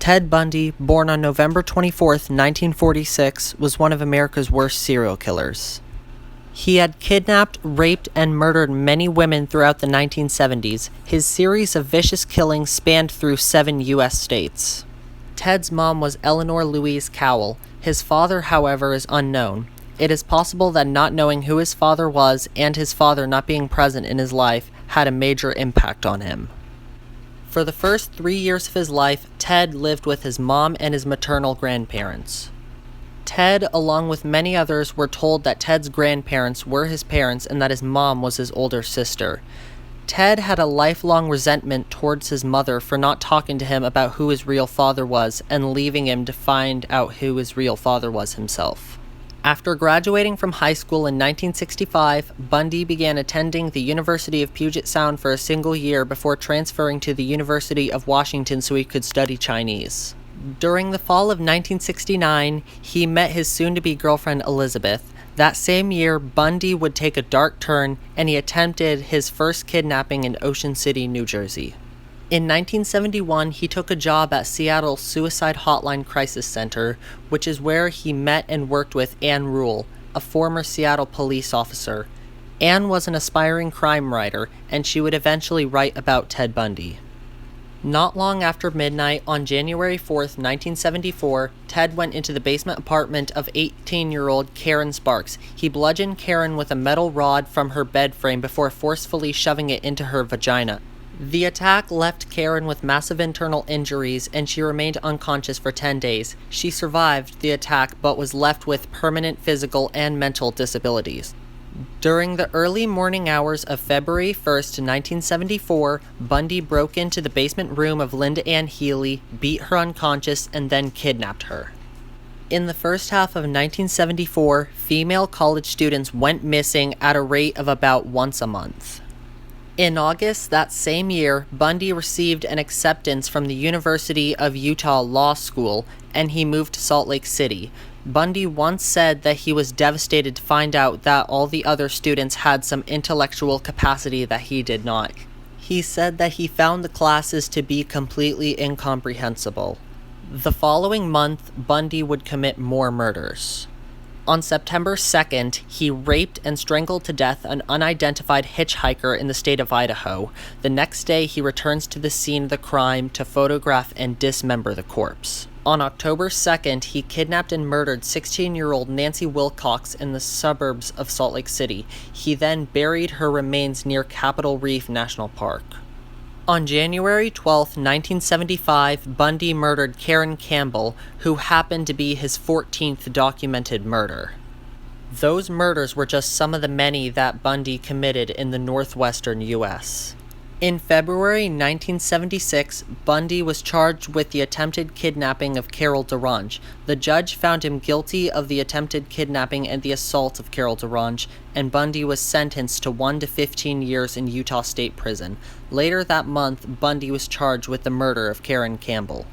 Ted Bundy, born on November 24, 1946, was one of America's worst serial killers. He had kidnapped, raped, and murdered many women throughout the 1970s. His series of vicious killings spanned through 7 U.S. states. Ted's mom was Eleanor Louise Cowell. His father, however, is unknown. It is possible that not knowing who his father was and his father not being present in his life had a major impact on him. For the first 3 years of his life, Ted lived with his mom and his maternal grandparents. Ted, along with many others, were told that Ted's grandparents were his parents and that his mom was his older sister. Ted had a lifelong resentment towards his mother for not talking to him about who his real father was and leaving him to find out who his real father was himself. After graduating from high school in 1965, Bundy began attending the University of Puget Sound for a single year before transferring to the University of Washington so he could study Chinese. During the fall of 1969, he met his soon-to-be girlfriend Elizabeth. That same year, Bundy would take a dark turn and he attempted his first kidnapping in Ocean City, New Jersey. In 1971, he took a job at Seattle's Suicide Hotline Crisis Center, which is where he met and worked with Ann Rule, a former Seattle police officer. Ann was an aspiring crime writer, and she would eventually write about Ted Bundy. Not long after midnight on January 4th, 1974, Ted went into the basement apartment of 18-year-old Karen Sparks. He bludgeoned Karen with a metal rod from her bed frame before forcefully shoving it into her vagina. The attack left Karen with massive internal injuries, and she remained unconscious for 10 days. She survived the attack but was left with permanent physical and mental disabilities. During the early morning hours of February 1st, 1974, Bundy broke into the basement room of Linda Ann Healy, beat her unconscious, and then kidnapped her. In the first half of 1974, female college students went missing at a rate of about once a month. In August that same year, Bundy received an acceptance from the University of Utah Law School, and he moved to Salt Lake City. Bundy once said that he was devastated to find out that all the other students had some intellectual capacity that he did not. He said that he found the classes to be completely incomprehensible. The following month, Bundy would commit more murders. On September 2nd, he raped and strangled to death an unidentified hitchhiker in the state of Idaho. The next day, he returns to the scene of the crime to photograph and dismember the corpse. On October 2nd, he kidnapped and murdered 16-year-old Nancy Wilcox in the suburbs of Salt Lake City. He then buried her remains near Capitol Reef National Park. On January 12, 1975, Bundy murdered Karen Campbell, who happened to be his 14th documented murder. Those murders were just some of the many that Bundy committed in the northwestern U.S. In February 1976, Bundy was charged with the attempted kidnapping of Carol Durange. The judge found him guilty of the attempted kidnapping and the assault of Carol Durange, and Bundy was sentenced to 1 to 15 years in Utah State Prison. Later that month, Bundy was charged with the murder of Karen Campbell.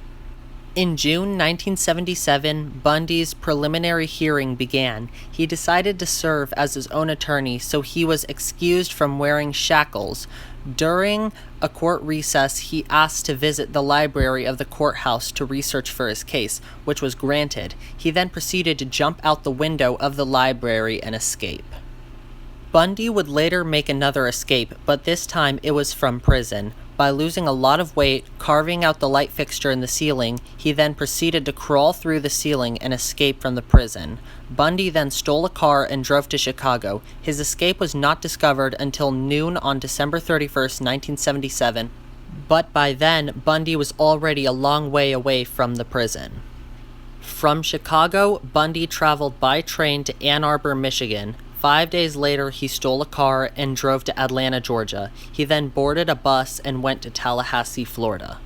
In June 1977, Bundy's preliminary hearing began. He decided to serve as his own attorney, so he was excused from wearing shackles. During a court recess, he asked to visit the library of the courthouse to research for his case, which was granted. He then proceeded to jump out the window of the library and escape. Bundy would later make another escape, but this time it was from prison. By losing a lot of weight, carving out the light fixture in the ceiling, he then proceeded to crawl through the ceiling and escape from the prison. Bundy then stole a car and drove to Chicago. His escape was not discovered until noon on December 31st, 1977, but by then, Bundy was already a long way away from the prison. From Chicago, Bundy traveled by train to Ann Arbor, Michigan. 5 days later, he stole a car and drove to Atlanta, Georgia. He then boarded a bus and went to Tallahassee, Florida.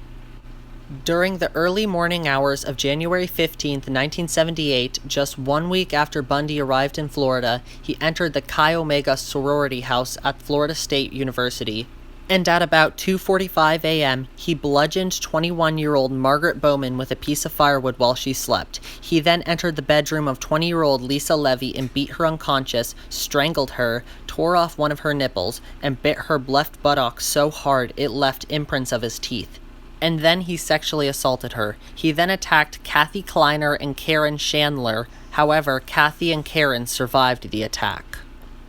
During the early morning hours of January 15, 1978, just 1 week after Bundy arrived in Florida, he entered the Chi Omega sorority house at Florida State University, and at about 2:45 a.m., he bludgeoned 21-year-old Margaret Bowman with a piece of firewood while she slept. He then entered the bedroom of 20-year-old Lisa Levy and beat her unconscious, strangled her, tore off one of her nipples, and bit her left buttock so hard it left imprints of his teeth. and then he sexually assaulted her. He then attacked Kathy Kleiner and Karen Chandler. However, Kathy and Karen survived the attack.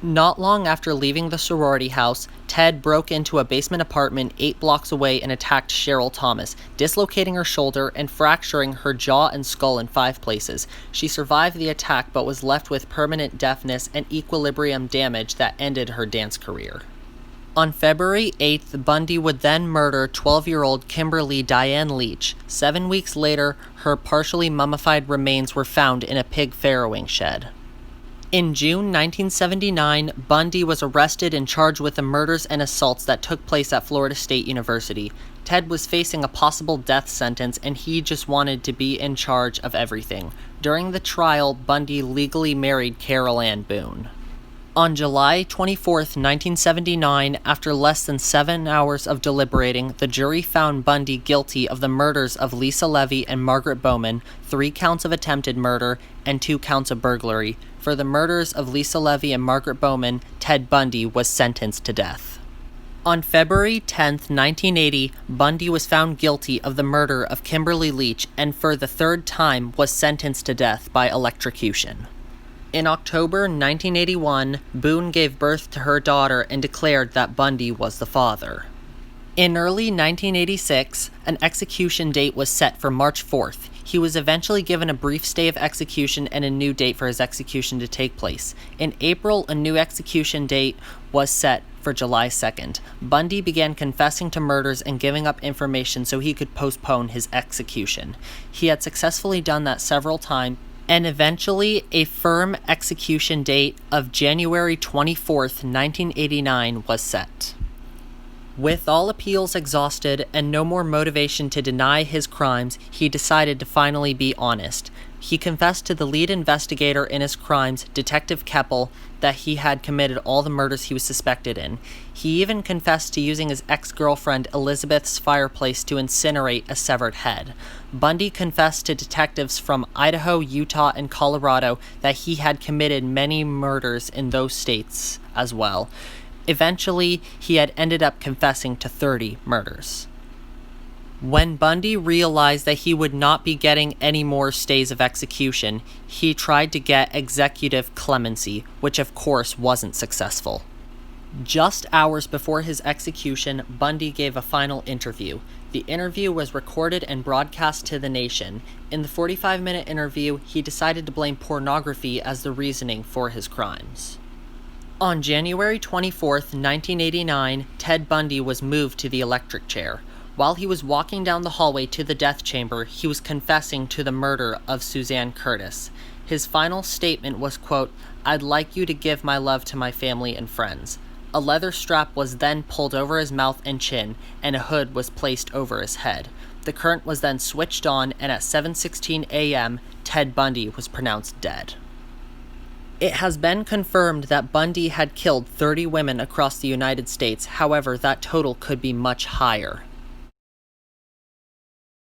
Not long after leaving the sorority house, Ted broke into a basement apartment 8 blocks away and attacked Cheryl Thomas, dislocating her shoulder and fracturing her jaw and skull in 5 places. She survived the attack but was left with permanent deafness and equilibrium damage that ended her dance career. On February 8th, Bundy would then murder 12-year-old Kimberly Diane Leach. 7 weeks later, her partially mummified remains were found in a pig farrowing shed. In June 1979, Bundy was arrested and charged with the murders and assaults that took place at Florida State University. Ted was facing a possible death sentence, and he just wanted to be in charge of everything. During the trial, Bundy legally married Carol Ann Boone. On July 24, 1979, after less than 7 hours of deliberating, the jury found Bundy guilty of the murders of Lisa Levy and Margaret Bowman, 3 counts of attempted murder, and 2 counts of burglary. For the murders of Lisa Levy and Margaret Bowman, Ted Bundy was sentenced to death. On February 10, 1980, Bundy was found guilty of the murder of Kimberly Leach and for the 3rd time was sentenced to death by electrocution. In October 1981, Boone gave birth to her daughter and declared that Bundy was the father. In early 1986, an execution date was set for March 4th. He was eventually given a brief stay of execution and a new date for his execution to take place. In April, a new execution date was set for July 2nd. Bundy began confessing to murders and giving up information so he could postpone his execution. He had successfully done that several times, and eventually a firm execution date of January 24th, 1989 was set. With all appeals exhausted and no more motivation to deny his crimes, he decided to finally be honest. He confessed to the lead investigator in his crimes, Detective Keppel, that he had committed all the murders he was suspected in. He even confessed to using his ex-girlfriend Elizabeth's fireplace to incinerate a severed head. Bundy confessed to detectives from Idaho, Utah, and Colorado that he had committed many murders in those states as well. Eventually, he had ended up confessing to 30 murders. When Bundy realized that he would not be getting any more stays of execution, he tried to get executive clemency, which of course wasn't successful. Just hours before his execution, Bundy gave a final interview. The interview was recorded and broadcast to the nation. In the 45-minute interview, he decided to blame pornography as the reasoning for his crimes. On January 24, 1989, Ted Bundy was moved to the electric chair. While he was walking down the hallway to the death chamber, he was confessing to the murder of Suzanne Curtis. His final statement was, quote, "I'd like you to give my love to my family and friends." A leather strap was then pulled over his mouth and chin, and a hood was placed over his head. The current was then switched on, and at 7:16 a.m., Ted Bundy was pronounced dead. It has been confirmed that Bundy had killed 30 women across the United States. However, that total could be much higher.